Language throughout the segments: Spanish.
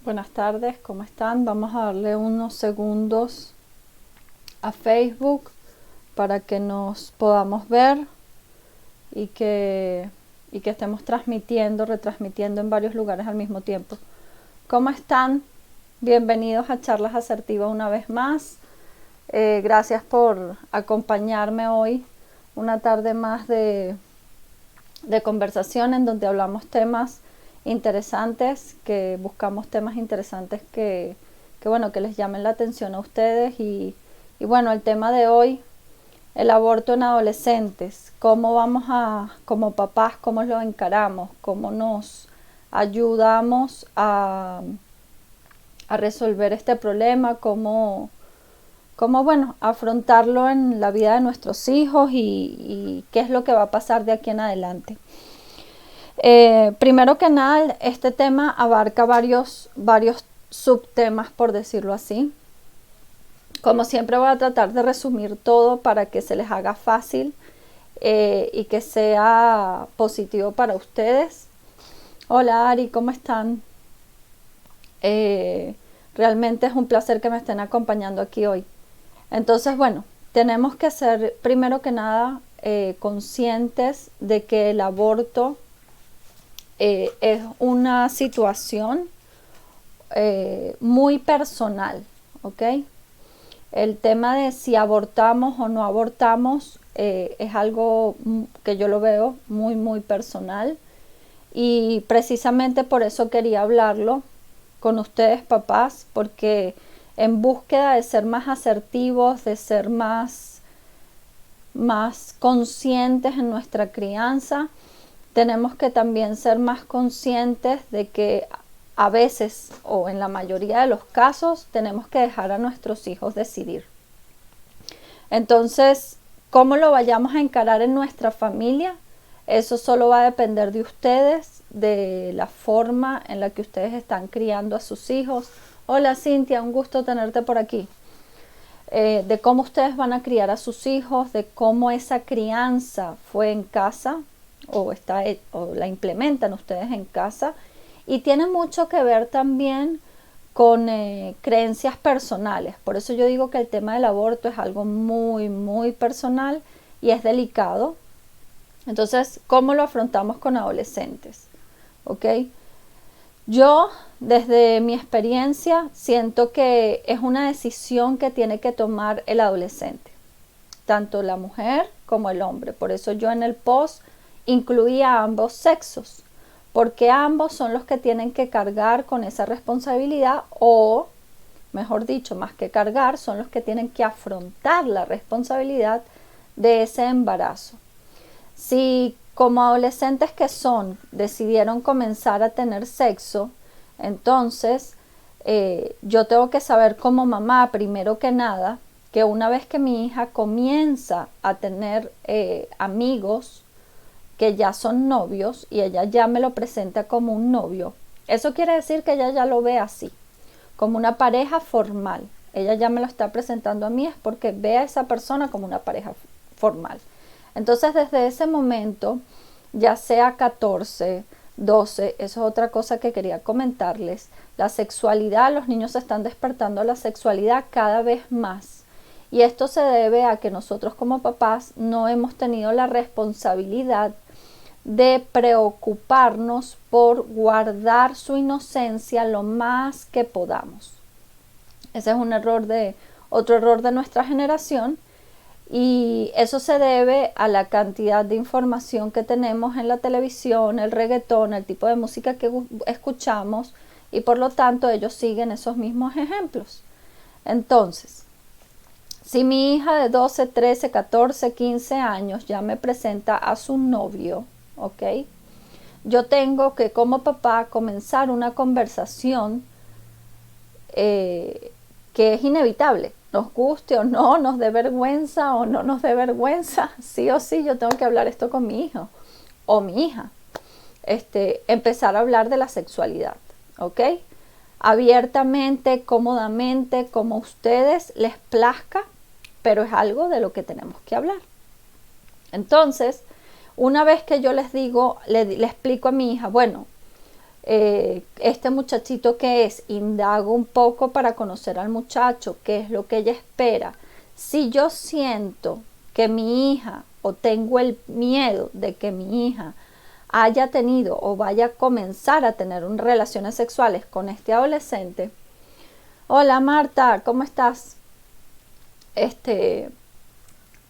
Buenas tardes, ¿cómo están? Vamos a darle unos segundos a Facebook para que nos podamos ver y que, estemos retransmitiendo en varios lugares al mismo tiempo. ¿Cómo están? Bienvenidos a Charlas Asertivas una vez más. Gracias por acompañarme hoy, una tarde más de conversación en donde hablamos temas interesantes, que buscamos temas interesantes que les llamen la atención a ustedes y bueno, el tema de hoy, el aborto en adolescentes, como papás, cómo lo encaramos, cómo nos ayudamos a resolver este problema, cómo afrontarlo en la vida de nuestros hijos y qué es lo que va a pasar de aquí en adelante. Primero que nada, este tema abarca varios subtemas, por decirlo así. Como siempre, voy a tratar de resumir todo para que se les haga fácil y que sea positivo para ustedes. Hola Ari, ¿cómo están? Realmente es un placer que me estén acompañando aquí hoy. Entonces, bueno, tenemos que ser primero que nada conscientes de que el aborto es una situación muy personal, ¿ok? El tema de si abortamos o no abortamos es algo que yo lo veo muy personal y precisamente por eso quería hablarlo con ustedes, papás, porque en búsqueda de ser más asertivos, de ser más conscientes en nuestra crianza, tenemos que también ser más conscientes de que a veces o en la mayoría de los casos tenemos que dejar a nuestros hijos decidir. Entonces, cómo lo vayamos a encarar en nuestra familia, eso solo va a depender de ustedes, de la forma en la que ustedes están criando a sus hijos. Hola Cintia, un gusto tenerte por aquí. De cómo ustedes van a criar a sus hijos, de cómo esa crianza fue en casa o la implementan ustedes en casa, y tiene mucho que ver también con creencias personales. Por eso yo digo que el tema del aborto es algo muy personal y es delicado. Entonces, ¿cómo lo afrontamos con adolescentes? ¿Ok? Yo, desde mi experiencia, siento que es una decisión que tiene que tomar el adolescente, tanto la mujer como el hombre. Por eso yo en el post incluí a ambos sexos, porque ambos son los que tienen que cargar con esa responsabilidad, o mejor dicho, más que cargar, son los que tienen que afrontar la responsabilidad de ese embarazo. Si como adolescentes que son decidieron comenzar a tener sexo, entonces yo tengo que saber como mamá, primero que nada, que una vez que mi hija comienza a tener amigos que ya son novios y ella ya me lo presenta como un novio, eso quiere decir que ella ya lo ve así, como una pareja formal. Ella ya me lo está presentando a mí, es porque ve a esa persona como una pareja formal. Entonces, desde ese momento, ya sea 14, 12, eso es otra cosa que quería comentarles, la sexualidad, los niños se están despertando a la sexualidad cada vez más. Y esto se debe a que nosotros como papás no hemos tenido la responsabilidad de preocuparnos por guardar su inocencia lo más que podamos. Ese es otro error de nuestra generación, y eso se debe a la cantidad de información que tenemos en la televisión, el reggaetón, el tipo de música que escuchamos, y por lo tanto ellos siguen esos mismos ejemplos. Entonces, si mi hija de 12, 13, 14, 15 años ya me presenta a su novio, ¿ok? Yo tengo que como papá comenzar una conversación que es inevitable, nos guste o no, nos dé vergüenza o no nos dé vergüenza, sí o sí yo tengo que hablar esto con mi hijo o mi hija. Empezar a hablar de la sexualidad, ¿ok? Abiertamente, cómodamente, como a ustedes les plazca, pero es algo de lo que tenemos que hablar. Entonces, una vez que yo les digo, le explico a mi hija, bueno, este muchachito que es, indago un poco para conocer al muchacho, qué es lo que ella espera. Si yo siento que mi hija, o tengo el miedo de que mi hija haya tenido o vaya a comenzar a tener relaciones sexuales con este adolescente, hola Marta, ¿cómo estás?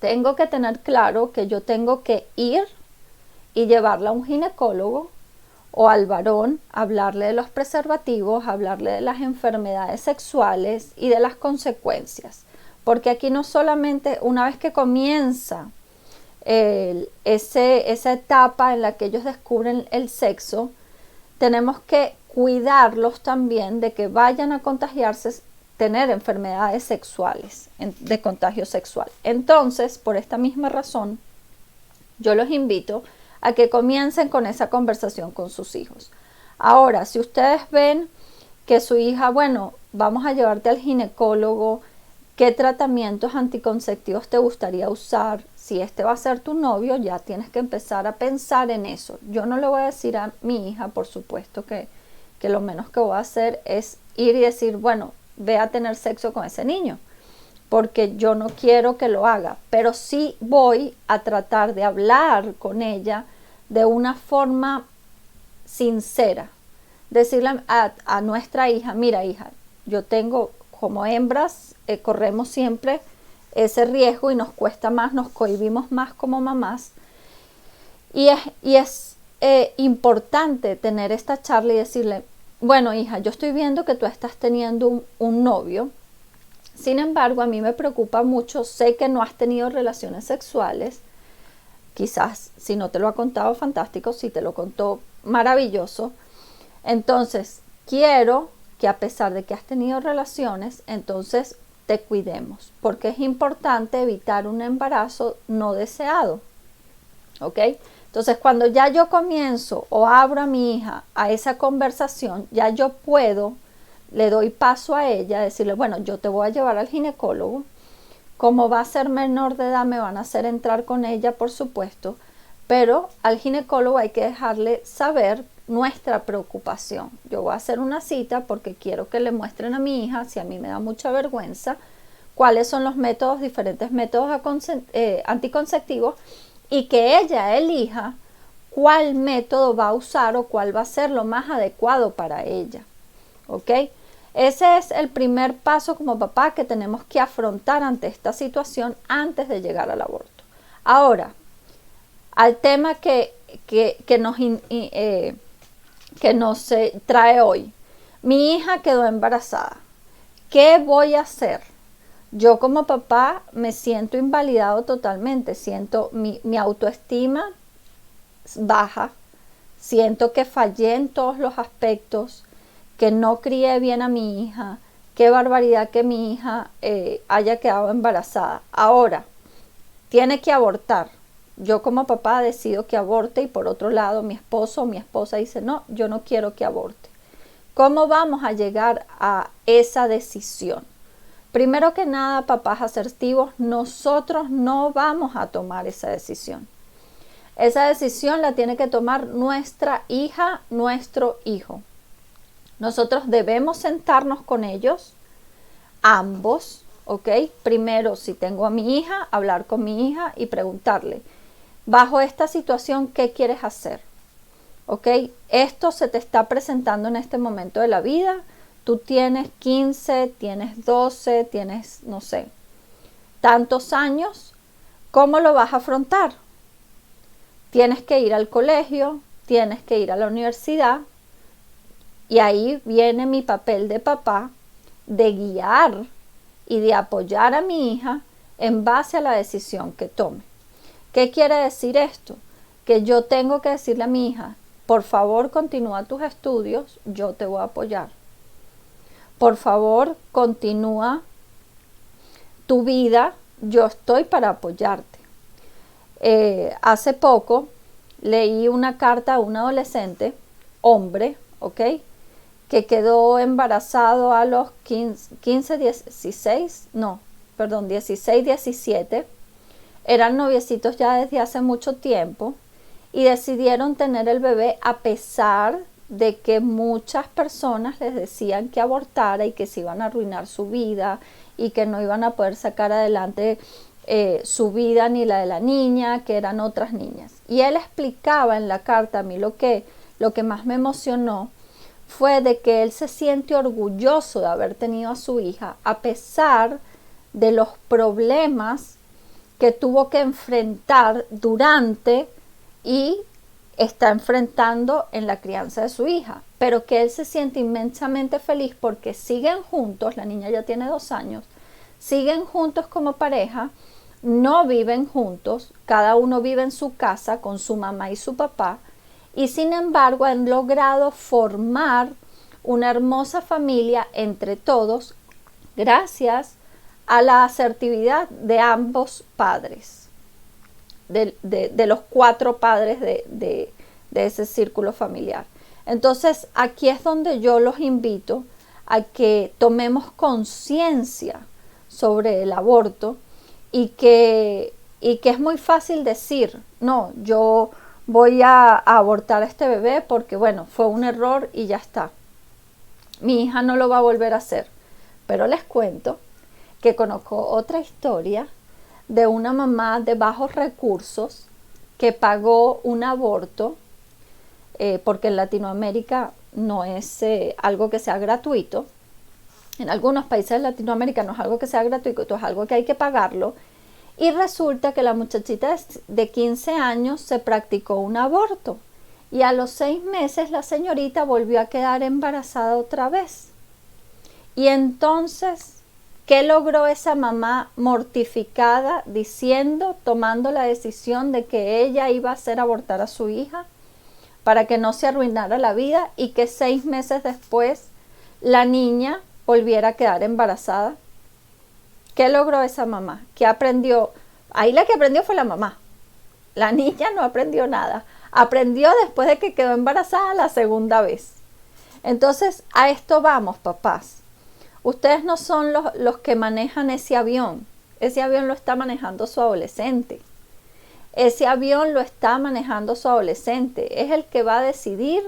Tengo que tener claro que yo tengo que ir y llevarla a un ginecólogo o al varón, hablarle de los preservativos, hablarle de las enfermedades sexuales y de las consecuencias. Porque aquí no solamente una vez que comienza esa etapa en la que ellos descubren el sexo, tenemos que cuidarlos también de que vayan a contagiarse, tener enfermedades sexuales, de contagio sexual. Entonces, por esta misma razón, yo los invito a que comiencen con esa conversación con sus hijos. Ahora, si ustedes ven que su hija, bueno, vamos a llevarte al ginecólogo, ¿qué tratamientos anticonceptivos te gustaría usar? Si este va a ser tu novio, ya tienes que empezar a pensar en eso. Yo no le voy a decir a mi hija, por supuesto, que lo menos que voy a hacer es ir y decir, bueno, ve a tener sexo con ese niño, porque yo no quiero que lo haga, pero sí voy a tratar de hablar con ella de una forma sincera, decirle a nuestra hija, mira hija, yo tengo, como hembras, corremos siempre ese riesgo y nos cuesta más, nos cohibimos más como mamás, y es importante tener esta charla y decirle, bueno hija, yo estoy viendo que tú estás teniendo un novio. Sin embargo, a mí me preocupa mucho, sé que no has tenido relaciones sexuales, quizás si no te lo ha contado, fantástico, si te lo contó, maravilloso. Entonces, quiero que a pesar de que has tenido relaciones, entonces te cuidemos, porque es importante evitar un embarazo no deseado, ¿ok? Entonces, cuando ya yo comienzo o abro a mi hija a esa conversación, ya yo puedo, le doy paso a ella, decirle, bueno, yo te voy a llevar al ginecólogo. Como va a ser menor de edad, me van a hacer entrar con ella, por supuesto, pero al ginecólogo hay que dejarle saber nuestra preocupación. Yo voy a hacer una cita porque quiero que le muestren a mi hija, si a mí me da mucha vergüenza, cuáles son los métodos, diferentes métodos anticonceptivos, y que ella elija cuál método va a usar o cuál va a ser lo más adecuado para ella. ¿Ok? Ese es el primer paso como papá que tenemos que afrontar ante esta situación antes de llegar al aborto. Ahora, al tema que nos trae hoy. Mi hija quedó embarazada. ¿Qué voy a hacer? Yo como papá me siento invalidado totalmente. Siento mi autoestima baja. Siento que fallé en todos los aspectos, que no crié bien a mi hija. Qué barbaridad que mi hija haya quedado embarazada. Ahora, tiene que abortar. Yo como papá decido que aborte y por otro lado mi esposo o mi esposa dice, no, yo no quiero que aborte. ¿Cómo vamos a llegar a esa decisión? Primero que nada, papás asertivos, nosotros no vamos a tomar esa decisión. Esa decisión la tiene que tomar nuestra hija, nuestro hijo. Nosotros debemos sentarnos con ellos, ambos, ¿ok? Primero, si tengo a mi hija, hablar con mi hija y preguntarle, bajo esta situación, ¿qué quieres hacer? ¿Ok? Esto se te está presentando en este momento de la vida. Tú tienes 15, tienes 12, tienes, no sé, tantos años. ¿Cómo lo vas a afrontar? Tienes que ir al colegio, tienes que ir a la universidad. Y ahí viene mi papel de papá de guiar y de apoyar a mi hija en base a la decisión que tome. ¿Qué quiere decir esto? Que yo tengo que decirle a mi hija, por favor continúa tus estudios, yo te voy a apoyar. Por favor continúa tu vida, yo estoy para apoyarte. Hace poco leí una carta a un adolescente, hombre, ¿ok? Que quedó embarazado a los 16, 17. Eran noviecitos ya desde hace mucho tiempo y decidieron tener el bebé a pesar de que muchas personas les decían que abortara y que se iban a arruinar su vida y que no iban a poder sacar adelante su vida ni la de la niña, que eran otras niñas. Y él explicaba en la carta, a mí lo que más me emocionó fue de que él se siente orgulloso de haber tenido a su hija, a pesar de los problemas que tuvo que enfrentar durante y está enfrentando en la crianza de su hija, pero que él se siente inmensamente feliz porque siguen juntos, la niña ya tiene 2 años, siguen juntos como pareja, no viven juntos, cada uno vive en su casa con su mamá y su papá, y sin embargo han logrado formar una hermosa familia entre todos gracias a la asertividad de ambos padres, de los 4 padres de ese círculo familiar. Entonces aquí es donde yo los invito a que tomemos conciencia sobre el aborto y que es muy fácil decir, no, yo voy a abortar a este bebé porque bueno, fue un error y ya está. Mi hija no lo va a volver a hacer. Pero les cuento que conozco otra historia de una mamá de bajos recursos que pagó un aborto, porque en Latinoamérica no es algo que sea gratuito. En algunos países de Latinoamérica no es algo que sea gratuito, es algo que hay que pagarlo. Y resulta que la muchachita de 15 años se practicó un aborto. Y a los 6 meses la señorita volvió a quedar embarazada otra vez. Y entonces, ¿qué logró esa mamá mortificada diciendo, tomando la decisión de que ella iba a hacer abortar a su hija para que no se arruinara la vida y que 6 meses después la niña volviera a quedar embarazada? ¿Qué logró esa mamá? ¿Qué aprendió? Ahí la que aprendió fue la mamá. La niña no aprendió nada. Aprendió después de que quedó embarazada la segunda vez. Entonces, a esto vamos, papás. Ustedes no son los que manejan ese avión. Ese avión lo está manejando su adolescente. Ese avión lo está manejando su adolescente. Es el que va a decidir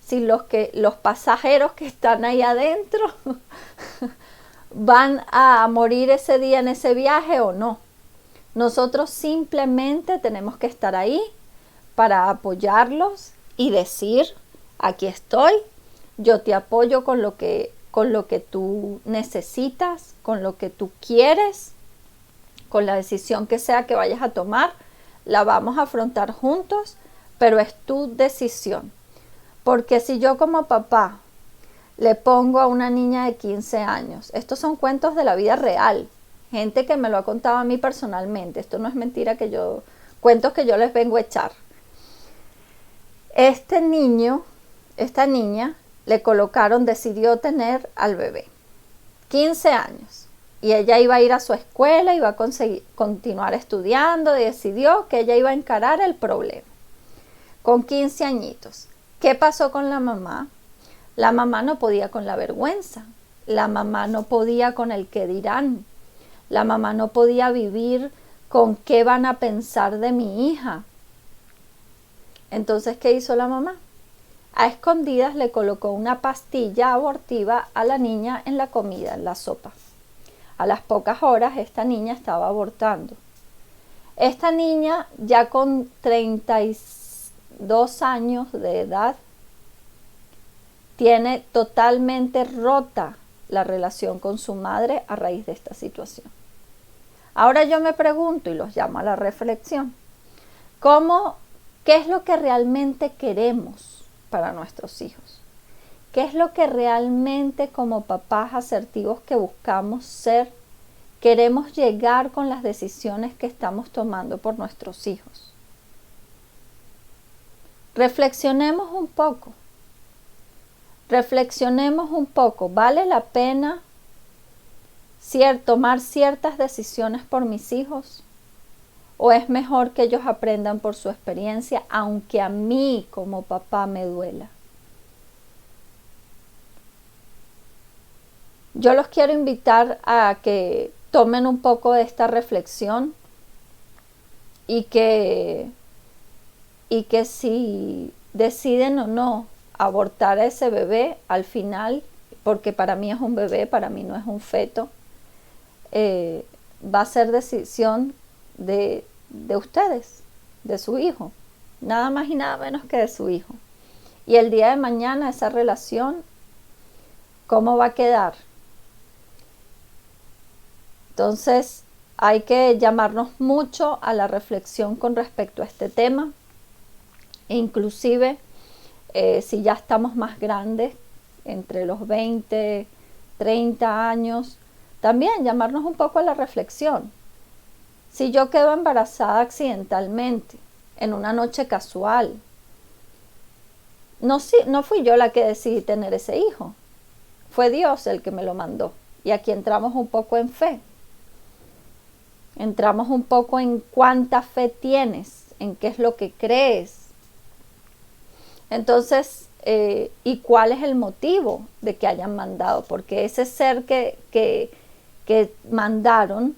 si los pasajeros que están ahí adentro van a morir ese día en ese viaje o no. Nosotros simplemente tenemos que estar ahí para apoyarlos y decir, aquí estoy, yo te apoyo con lo que tú necesitas, con lo que tú quieres, con la decisión que sea que vayas a tomar, la vamos a afrontar juntos, pero es tu decisión. Porque si yo como papá le pongo a una niña de 15 años, estos son cuentos de la vida real, gente que me lo ha contado a mí personalmente, esto no es mentira cuentos que yo les vengo a echar. Este niño, esta niña, le colocaron, decidió tener al bebé, 15 años, y ella iba a ir a su escuela, iba a continuar estudiando, y decidió que ella iba a encarar el problema, con 15 añitos. ¿Qué pasó con la mamá? La mamá no podía con la vergüenza, la mamá no podía con el qué dirán, la mamá no podía vivir con qué van a pensar de mi hija. Entonces, ¿qué hizo la mamá? A escondidas le colocó una pastilla abortiva a la niña en la comida, en la sopa. A las pocas horas esta niña estaba abortando. Esta niña ya con 32 años de edad tiene totalmente rota la relación con su madre a raíz de esta situación. Ahora yo me pregunto y los llamo a la reflexión. ¿Qué es lo que realmente queremos para nuestros hijos? ¿Qué es lo que realmente como papás asertivos que buscamos ser, queremos llegar con las decisiones que estamos tomando por nuestros hijos? Reflexionemos un poco. ¿Vale la pena tomar ciertas decisiones por mis hijos? ¿O es mejor que ellos aprendan por su experiencia, aunque a mí como papá me duela? Yo los quiero invitar a que tomen un poco de esta reflexión y que si deciden o no abortar a ese bebé al final, porque para mí es un bebé, para mí no es un feto, va a ser decisión de ustedes, de su hijo, nada más y nada menos que de su hijo. Y el día de mañana esa relación, ¿cómo va a quedar? Entonces hay que llamarnos mucho a la reflexión con respecto a este tema, e inclusive si ya estamos más grandes, entre los 20, 30 años, también llamarnos un poco a la reflexión. Si yo quedo embarazada accidentalmente, en una noche casual, no fui yo la que decidí tener ese hijo, fue Dios el que me lo mandó. Y aquí entramos un poco en fe. Entramos un poco en cuánta fe tienes, en qué es lo que crees. Entonces, ¿y cuál es el motivo de que hayan mandado? Porque ese ser que mandaron,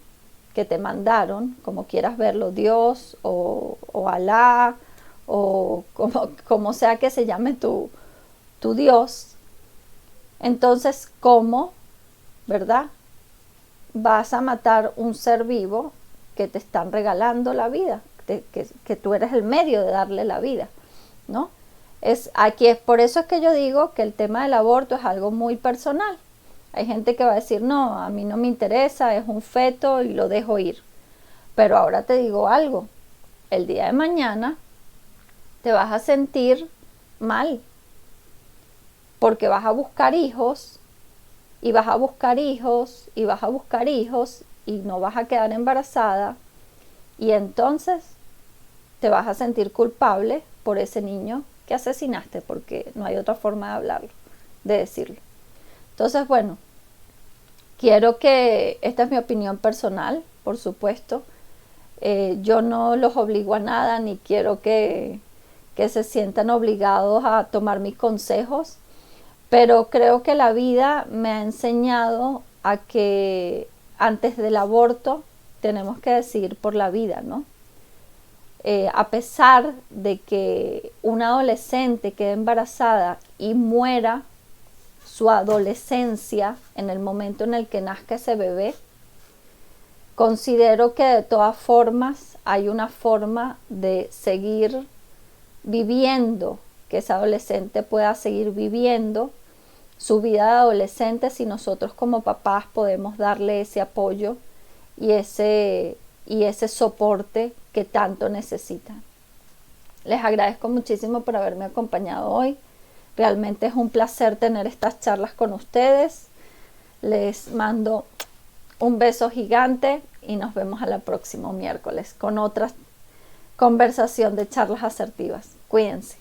que te mandaron, como quieras verlo, Dios o Alá, o como sea que se llame tu Dios, entonces, ¿cómo, verdad, vas a matar un ser vivo que te están regalando la vida, que tú eres el medio de darle la vida, ¿no? Por eso es que yo digo que el tema del aborto es algo muy personal. Hay gente que va a decir, no, a mí no me interesa, es un feto y lo dejo ir. Pero ahora te digo algo, el día de mañana te vas a sentir mal, porque vas a buscar hijos, y vas a buscar hijos, y vas a buscar hijos, y no vas a quedar embarazada, y entonces te vas a sentir culpable por ese niño que asesinaste, porque no hay otra forma de hablarlo, de decirlo. Entonces, bueno, esta es mi opinión personal, por supuesto. Yo no los obligo a nada, ni quiero que se sientan obligados a tomar mis consejos, pero creo que la vida me ha enseñado a que antes del aborto tenemos que decidir por la vida, ¿no? A pesar de que una adolescente quede embarazada y muera su adolescencia en el momento en el que nazca ese bebé, considero que de todas formas hay una forma de seguir viviendo, que esa adolescente pueda seguir viviendo su vida de adolescente si nosotros como papás podemos darle ese apoyo y ese soporte que tanto necesitan. Les agradezco muchísimo por haberme acompañado hoy. Realmente es un placer tener estas charlas con ustedes. Les mando un beso gigante y nos vemos al próximo miércoles con otra conversación de charlas asertivas. Cuídense.